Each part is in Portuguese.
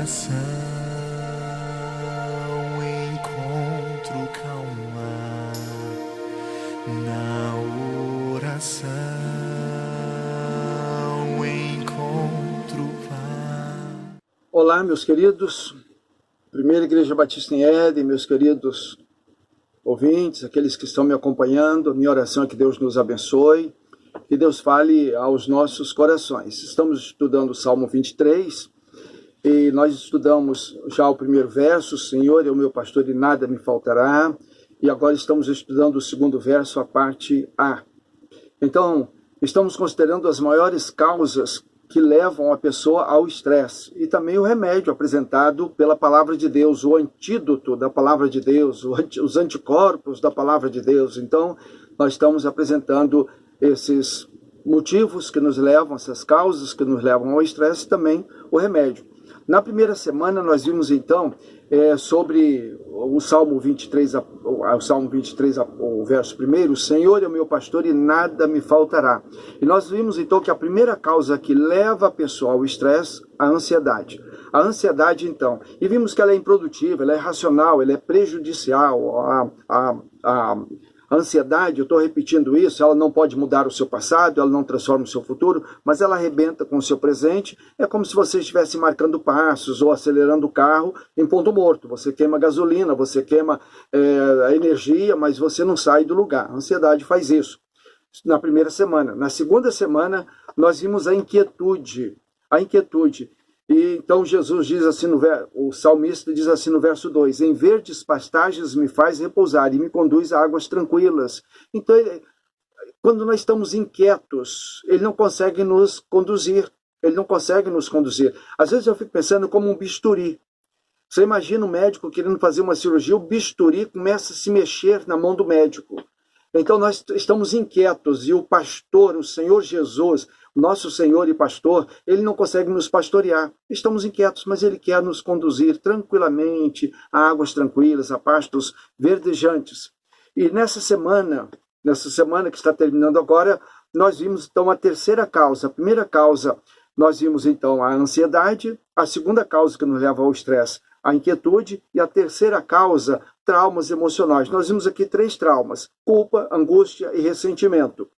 oração encontro calma, na oração encontro paz. Olá, meus queridos, Primeira Igreja Batista em Éden, meus queridos ouvintes, aqueles que estão me acompanhando, a minha oração é que Deus nos abençoe, que Deus fale aos nossos corações. Estamos estudando o Salmo 23 e nós estudamos já o primeiro verso, o Senhor é o meu pastor e nada me faltará, e agora estamos estudando o segundo verso, a parte A. Então, estamos considerando as maiores causas que levam a pessoa ao estresse e também o remédio apresentado pela palavra de Deus, o antídoto da palavra de Deus, os anticorpos da palavra de Deus. Então, nós estamos apresentando esses motivos que nos levam, essas causas que nos levam ao estresse e também o remédio. Na primeira semana nós vimos então sobre o Salmo 23, o verso 1, o Senhor é o meu pastor e nada me faltará. E nós vimos então que a primeira causa que leva a pessoa ao estresse, a ansiedade. A ansiedade então, e vimos que ela é improdutiva, ela é irracional, ela é prejudicial, a ansiedade, eu estou repetindo isso, ela não pode mudar o seu passado, ela não transforma o seu futuro, mas ela arrebenta com o seu presente. É como se você estivesse marcando passos ou acelerando o carro em ponto morto. Você queima gasolina, você queima a energia, mas você não sai do lugar. A ansiedade faz isso. Na primeira semana. Na segunda semana, nós vimos a inquietude. A inquietude. E então Jesus diz assim, o salmista diz assim no verso 2, em verdes pastagens me faz repousar e me conduz a águas tranquilas. Então, quando nós estamos inquietos, ele não consegue nos conduzir. Ele não consegue nos conduzir. Às vezes eu fico pensando como um bisturi. Você imagina um médico querendo fazer uma cirurgia, o bisturi começa a se mexer na mão do médico. Então nós estamos inquietos e o pastor, o Senhor Jesus, nosso Senhor e pastor, ele não consegue nos pastorear. Estamos inquietos, mas ele quer nos conduzir tranquilamente a águas tranquilas, a pastos verdejantes. E nessa semana que está terminando agora, nós vimos então a terceira causa. A primeira causa, nós vimos então a ansiedade, a segunda causa que nos leva ao estresse, a inquietude, e a terceira causa, traumas emocionais. Nós vimos aqui 3 traumas: culpa, angústia e ressentimento.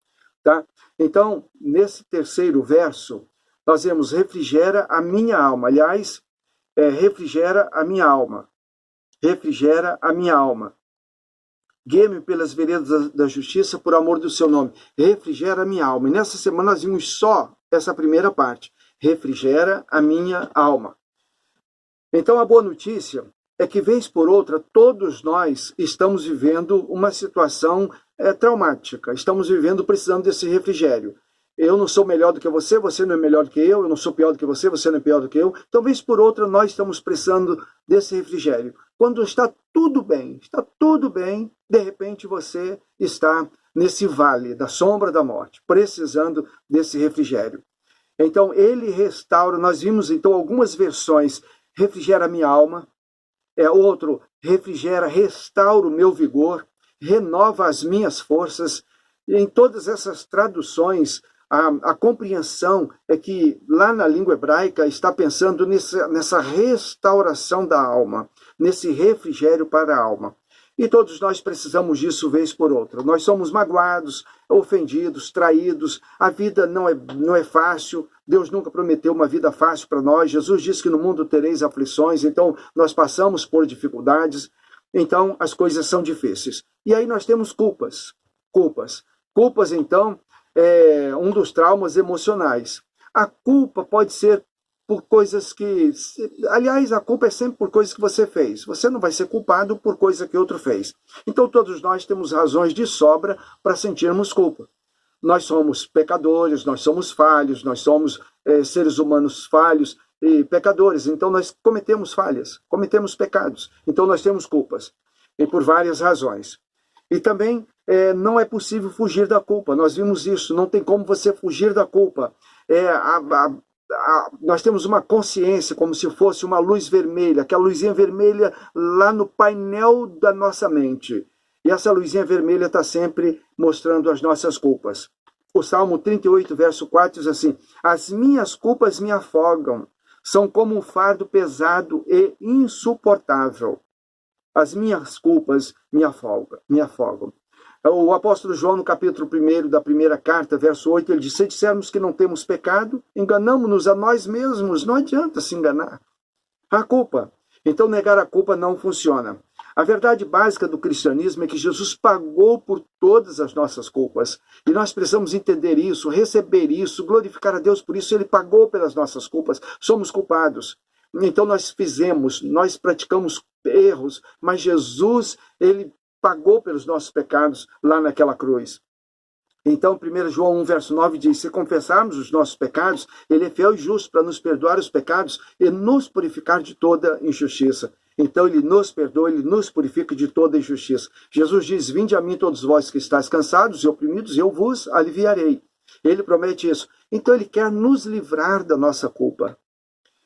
Tá? Então, nesse terceiro verso, nós vemos refrigera a minha alma. Aliás, refrigera a minha alma. Refrigera a minha alma. Guia-me pelas veredas da justiça por amor do seu nome. Refrigera a minha alma. E nessa semana nós vimos só essa primeira parte. Refrigera a minha alma. Então, a boa notícia é que, vez por outra, todos nós estamos vivendo uma situação traumática. Estamos vivendo precisando desse refrigério. Eu não sou melhor do que você não é melhor do que eu não sou pior do que você não é pior do que eu. Então, vez por outra, nós estamos precisando desse refrigério. Quando está tudo bem, de repente você está nesse vale da sombra da morte, precisando desse refrigério. Então, ele restaura, nós vimos então algumas versões, refrigera a minha alma, outro, refrigera, restaura o meu vigor, renova as minhas forças. E em todas essas traduções, a compreensão é que lá na língua hebraica está pensando nessa restauração da alma, nesse refrigério para a alma. E todos nós precisamos disso vez por outra. Nós somos magoados, ofendidos, traídos. A vida não é fácil. Deus nunca prometeu uma vida fácil para nós. Jesus disse que no mundo tereis aflições. Então, nós passamos por dificuldades. Então, as coisas são difíceis. E aí nós temos culpas. Culpas, então, é um dos traumas emocionais. A culpa pode ser por coisas que... Aliás, a culpa é sempre por coisas que você fez. Você não vai ser culpado por coisa que outro fez. Então, todos nós temos razões de sobra para sentirmos culpa. Nós somos pecadores, nós somos falhos, nós somos seres humanos falhos e pecadores. Então, nós cometemos falhas, cometemos pecados. Então, nós temos culpas. E por várias razões. E também não é possível fugir da culpa. Nós vimos isso. Não tem como você fugir da culpa. Nós temos uma consciência como se fosse uma luz vermelha, aquela luzinha vermelha lá no painel da nossa mente. E essa luzinha vermelha está sempre mostrando as nossas culpas. O Salmo 38, verso 4 diz assim: as minhas culpas me afogam, são como um fardo pesado e insuportável. As minhas culpas me afogam. O apóstolo João, no capítulo 1 da primeira carta, verso 8, ele diz: se dissermos que não temos pecado, enganamos-nos a nós mesmos. Não adianta se enganar. A culpa. Então, negar a culpa não funciona. A verdade básica do cristianismo é que Jesus pagou por todas as nossas culpas. E nós precisamos entender isso, receber isso, glorificar a Deus por isso. Ele pagou pelas nossas culpas. Somos culpados. Então nós praticamos erros, mas Jesus, ele pagou pelos nossos pecados lá naquela cruz. Então, 1 João 1, verso 9 diz: se confessarmos os nossos pecados, ele é fiel e justo para nos perdoar os pecados e nos purificar de toda injustiça. Então ele nos perdoa, ele nos purifica de toda injustiça. Jesus diz: vinde a mim todos vós que estáis cansados e oprimidos, e eu vos aliviarei. Ele promete isso. Então ele quer nos livrar da nossa culpa.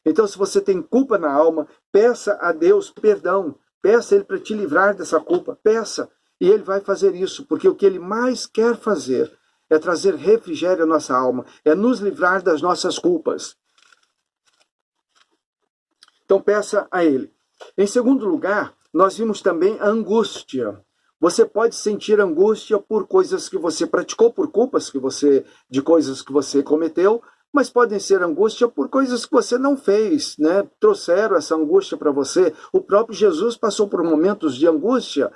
Então, se você tem culpa na alma, peça a Deus perdão. Peça ele para te livrar dessa culpa. Peça. E ele vai fazer isso, porque o que ele mais quer fazer é trazer refrigério à nossa alma, é nos livrar das nossas culpas. Então peça a ele. Em segundo lugar, nós vimos também a angústia. Você pode sentir angústia por coisas que você praticou, por culpas de coisas que você cometeu, mas podem ser angústia por coisas que você não fez, né? Trouxeram essa angústia para você. O próprio Jesus passou por momentos de angústia,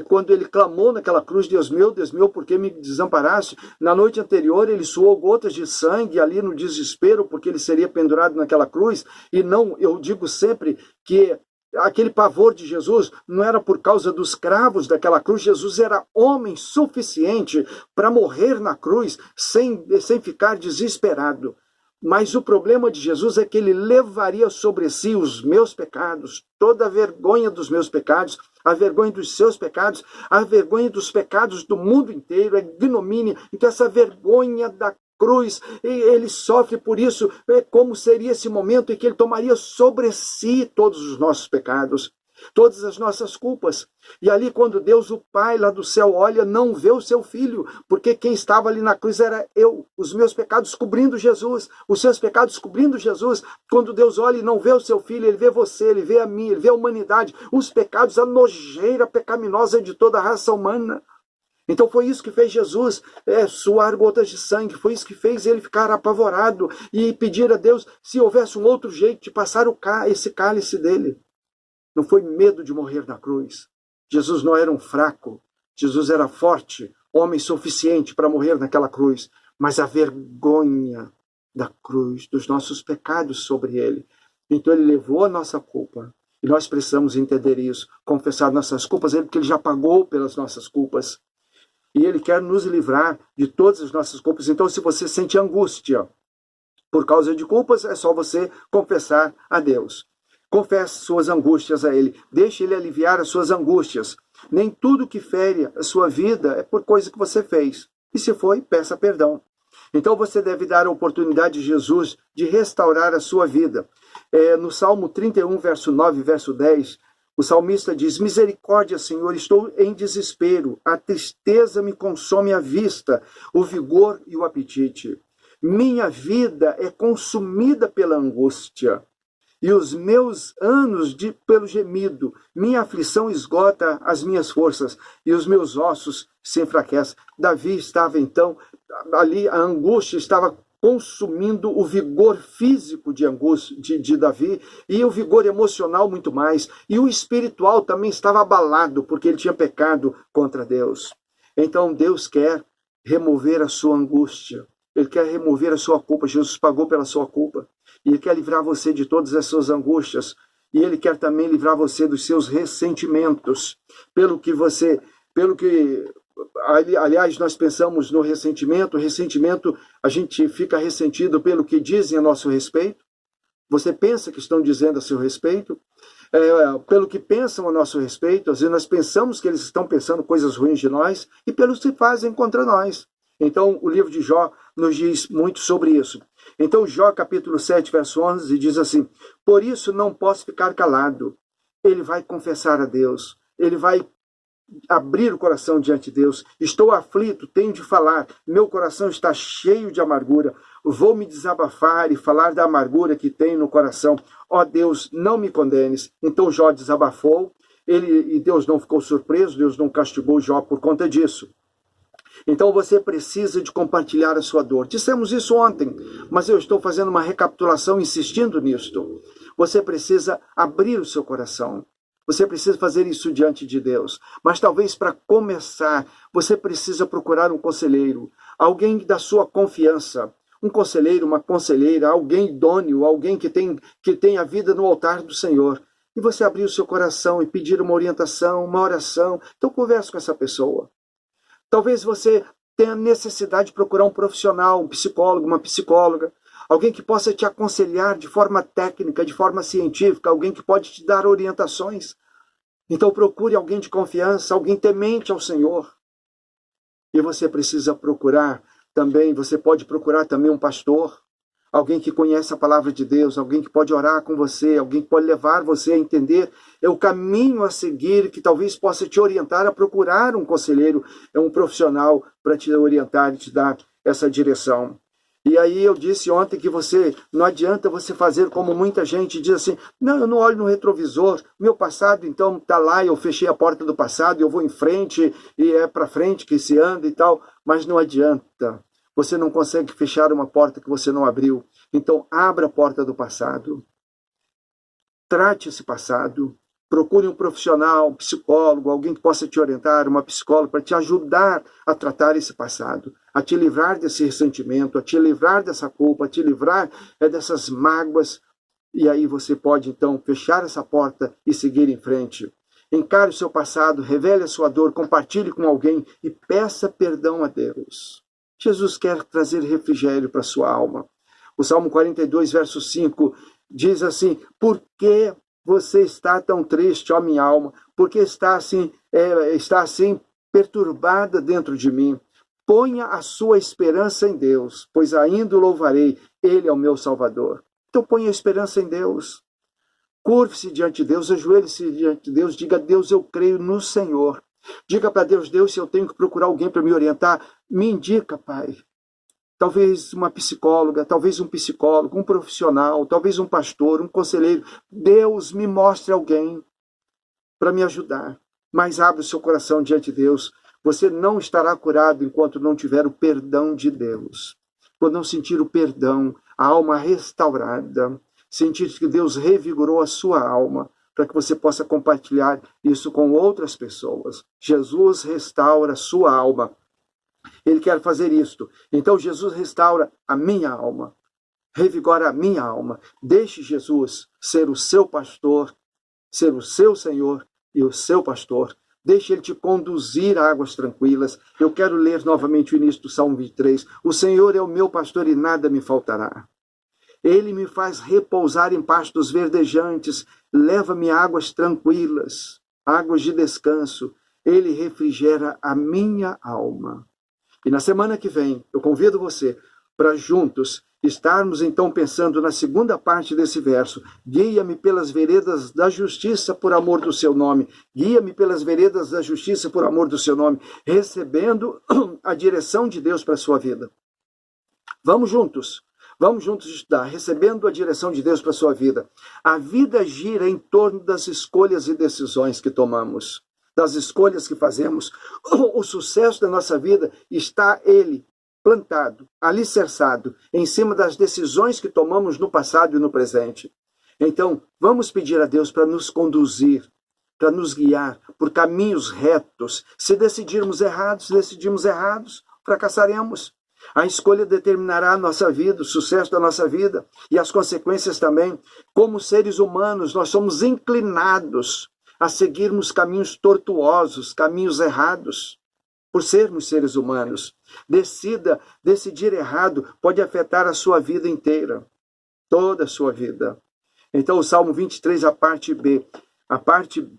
quando ele clamou naquela cruz: Deus meu, por que me desamparaste? Na noite anterior ele suou gotas de sangue ali no desespero, porque ele seria pendurado naquela cruz. E não, eu digo sempre que aquele pavor de Jesus não era por causa dos cravos daquela cruz. Jesus era homem suficiente para morrer na cruz sem ficar desesperado. Mas o problema de Jesus é que ele levaria sobre si os meus pecados, toda a vergonha dos meus pecados, a vergonha dos seus pecados, a vergonha dos pecados do mundo inteiro, a ignomínia. Então essa vergonha da cruz, ele sofre por isso. Como seria esse momento em que ele tomaria sobre si todos os nossos pecados, todas as nossas culpas. E ali, quando Deus, o Pai lá do céu, olha, não vê o seu filho, porque quem estava ali na cruz era eu, os meus pecados cobrindo Jesus, os seus pecados cobrindo Jesus. Quando Deus olha e não vê o seu filho, ele vê você, ele vê a mim, ele vê a humanidade, os pecados, a nojeira pecaminosa de toda a raça humana. Então foi isso que fez Jesus suar gotas de sangue, foi isso que fez ele ficar apavorado e pedir a Deus se houvesse um outro jeito de passar esse cálice dele. Não foi medo de morrer na cruz. Jesus não era um fraco, Jesus era forte, homem suficiente para morrer naquela cruz, mas a vergonha da cruz, dos nossos pecados sobre ele. Então ele levou a nossa culpa. E nós precisamos entender isso, confessar nossas culpas, porque ele já pagou pelas nossas culpas. E ele quer nos livrar de todas as nossas culpas. Então, se você sente angústia por causa de culpas, é só você confessar a Deus. Confesse suas angústias a ele. Deixe ele aliviar as suas angústias. Nem tudo que fere a sua vida é por coisa que você fez. E se foi, peça perdão. Então você deve dar a oportunidade de Jesus de restaurar a sua vida. No Salmo 31, verso 9 e verso 10, o salmista diz: misericórdia, Senhor, estou em desespero, a tristeza me consome a vista, o vigor e o apetite. Minha vida é consumida pela angústia, e os meus anos pelo gemido. Minha aflição esgota as minhas forças, e os meus ossos se enfraquecem. Davi estava então, ali a angústia estava consumindo o vigor físico de Davi, e o vigor emocional muito mais, e o espiritual também estava abalado, porque ele tinha pecado contra Deus. Então Deus quer remover a sua angústia, ele quer remover a sua culpa. Jesus pagou pela sua culpa, e ele quer livrar você de todas as suas angústias, e ele quer também livrar você dos seus ressentimentos, aliás, nós pensamos no ressentimento. Ressentimento, a gente fica ressentido pelo que dizem a nosso respeito. Você pensa que estão dizendo a seu respeito, pelo que pensam a nosso respeito. Às vezes nós pensamos que eles estão pensando coisas ruins de nós, e pelo que fazem contra nós. Então o livro de Jó nos diz muito sobre isso. Então Jó capítulo 7, verso 11 diz assim: por isso não posso ficar calado. Ele vai confessar a Deus, ele vai abrir o coração diante de Deus. Estou aflito, tenho de falar, meu coração está cheio de amargura. Vou me desabafar e falar da amargura que tenho no coração. Ó Deus, não me condenes. Então Jó desabafou, e Deus não ficou surpreso, Deus não castigou Jó por conta disso. Então você precisa de compartilhar a sua dor. Dissemos isso ontem, mas eu estou fazendo uma recapitulação insistindo nisto. Você precisa abrir o seu coração. Você precisa fazer isso diante de Deus. Mas talvez para começar, você precisa procurar um conselheiro, alguém da sua confiança. Um conselheiro, uma conselheira, alguém idôneo, alguém que tem a vida no altar do Senhor. E você abrir o seu coração e pedir uma orientação, uma oração. Então converse com essa pessoa. Talvez você tenha necessidade de procurar um profissional, um psicólogo, uma psicóloga, alguém que possa te aconselhar de forma técnica, de forma científica, alguém que pode te dar orientações. Então procure alguém de confiança, alguém temente ao Senhor. E você precisa procurar também, você pode procurar também um pastor, alguém que conhece a palavra de Deus, alguém que pode orar com você, alguém que pode levar você a entender o caminho a seguir, que talvez possa te orientar a procurar um conselheiro, um profissional para te orientar e te dar essa direção. E aí eu disse ontem que não adianta você fazer como muita gente diz assim, não, eu não olho no retrovisor, meu passado então está lá, eu fechei a porta do passado, eu vou em frente, e é para frente que se anda e tal, mas não adianta. Você não consegue fechar uma porta que você não abriu. Então abra a porta do passado. Trate esse passado. Procure um profissional, um psicólogo, alguém que possa te orientar, uma psicóloga, para te ajudar a tratar esse passado, a te livrar desse ressentimento, a te livrar dessa culpa, a te livrar dessas mágoas. E aí você pode, então, fechar essa porta e seguir em frente. Encare o seu passado, revele a sua dor, compartilhe com alguém e peça perdão a Deus. Jesus quer trazer refrigério para a sua alma. O Salmo 42, verso 5, diz assim, por que você está tão triste, ó minha alma? Por que está assim perturbada dentro de mim? Ponha a sua esperança em Deus, pois ainda o louvarei, Ele é o meu Salvador. Então ponha a esperança em Deus. Curve-se diante de Deus, ajoelhe-se diante de Deus, diga, Deus, eu creio no Senhor. Diga para Deus, Deus, se eu tenho que procurar alguém para me orientar, me indica, Pai. Talvez uma psicóloga, talvez um psicólogo, um profissional, talvez um pastor, um conselheiro. Deus, me mostre alguém para me ajudar. Mas abra o seu coração diante de Deus. Você não estará curado enquanto não tiver o perdão de Deus. Quando não sentir o perdão, a alma restaurada, sentir que Deus revigorou a sua alma, para que você possa compartilhar isso com outras pessoas. Jesus restaura a sua alma. Ele quer fazer isto. Então Jesus restaura a minha alma, revigora a minha alma. Deixe Jesus ser o seu pastor, ser o seu Senhor e o seu pastor. Deixe Ele te conduzir a águas tranquilas. Eu quero ler novamente o início do Salmo 23. O Senhor é o meu pastor e nada me faltará. Ele me faz repousar em pastos verdejantes, leva-me a águas tranquilas, águas de descanso. Ele refrigera a minha alma. E na semana que vem, eu convido você para juntos estarmos então pensando na segunda parte desse verso. Guia-me pelas veredas da justiça por amor do seu nome. Guia-me pelas veredas da justiça por amor do seu nome. Recebendo a direção de Deus para a sua vida. Vamos juntos estudar, recebendo a direção de Deus para a sua vida. A vida gira em torno das escolhas e decisões que tomamos, das escolhas que fazemos. O sucesso da nossa vida está ele plantado, alicerçado, em cima das decisões que tomamos no passado e no presente. Então, vamos pedir a Deus para nos conduzir, para nos guiar por caminhos retos. Se decidimos errados, fracassaremos. A escolha determinará a nossa vida, o sucesso da nossa vida e as consequências também. Como seres humanos, nós somos inclinados a seguirmos caminhos tortuosos, caminhos errados, por sermos seres humanos. Decidir errado pode afetar a sua vida inteira, toda a sua vida. Então o Salmo 23, a parte B, a parte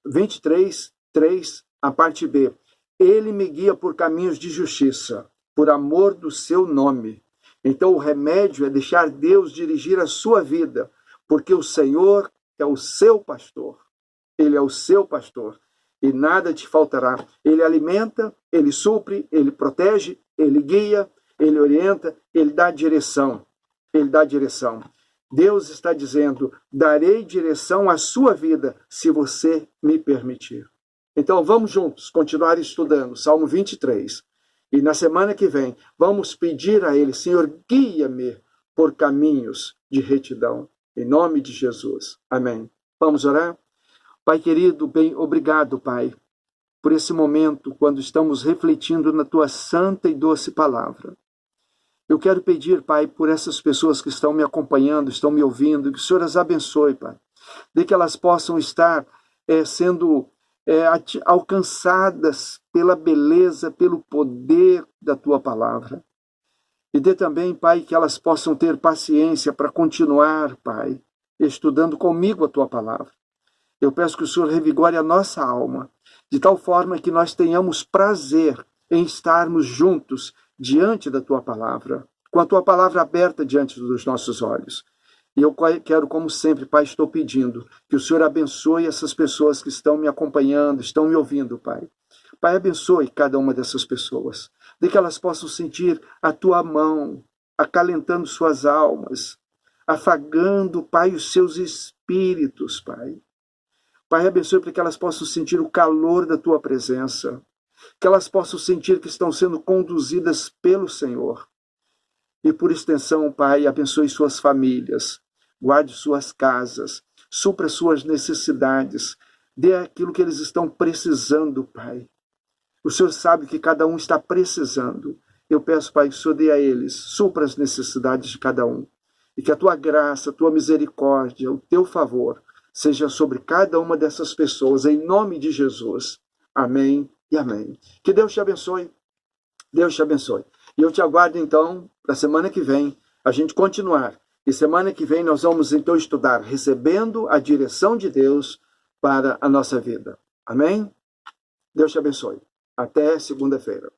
23, 3, a parte B. Ele me guia por caminhos de justiça, por amor do seu nome. Então o remédio é deixar Deus dirigir a sua vida, porque o Senhor é o seu pastor. Ele é o seu pastor. e nada te faltará. Ele alimenta, ele supre, ele protege, ele guia, ele orienta, ele dá direção. Ele dá direção. Deus está dizendo: darei direção à sua vida se você me permitir. Então vamos juntos continuar estudando Salmo 23. E na semana que vem vamos pedir a Ele: Senhor, guia-me por caminhos de retidão. Em nome de Jesus. Amém. Vamos orar? Pai querido, bem, obrigado, Pai, por esse momento quando estamos refletindo na Tua santa e doce palavra. Eu quero pedir, Pai, por essas pessoas que estão me acompanhando, estão me ouvindo, que o Senhor as abençoe, Pai, de que elas possam estar sendo alcançadas pela beleza, pelo poder da Tua palavra. E dê também, Pai, que elas possam ter paciência para continuar, Pai, estudando comigo a Tua palavra. Eu peço que o Senhor revigore a nossa alma, de tal forma que nós tenhamos prazer em estarmos juntos diante da Tua palavra, com a Tua palavra aberta diante dos nossos olhos. E eu quero, como sempre, Pai, estou pedindo que o Senhor abençoe essas pessoas que estão me acompanhando, estão me ouvindo, Pai. Pai, abençoe cada uma dessas pessoas, de que elas possam sentir a Tua mão acalentando suas almas, afagando, Pai, os seus espíritos, Pai. Pai, abençoe para que elas possam sentir o calor da Tua presença, que elas possam sentir que estão sendo conduzidas pelo Senhor. E por extensão, Pai, abençoe suas famílias, guarde suas casas, supra suas necessidades, dê aquilo que eles estão precisando, Pai. O Senhor sabe que cada um está precisando. Eu peço, Pai, que o Senhor dê a eles, supra as necessidades de cada um. E que a Tua graça, a Tua misericórdia, o Teu favor, seja sobre cada uma dessas pessoas, em nome de Jesus. Amém e amém. Que Deus te abençoe. Deus te abençoe. E eu te aguardo, então, para a semana que vem, a gente continuar. E semana que vem nós vamos, então, estudar recebendo a direção de Deus para a nossa vida. Amém? Deus te abençoe. Até segunda-feira.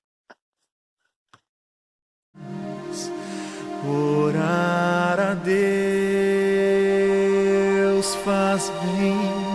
Orar a Deus faz bem.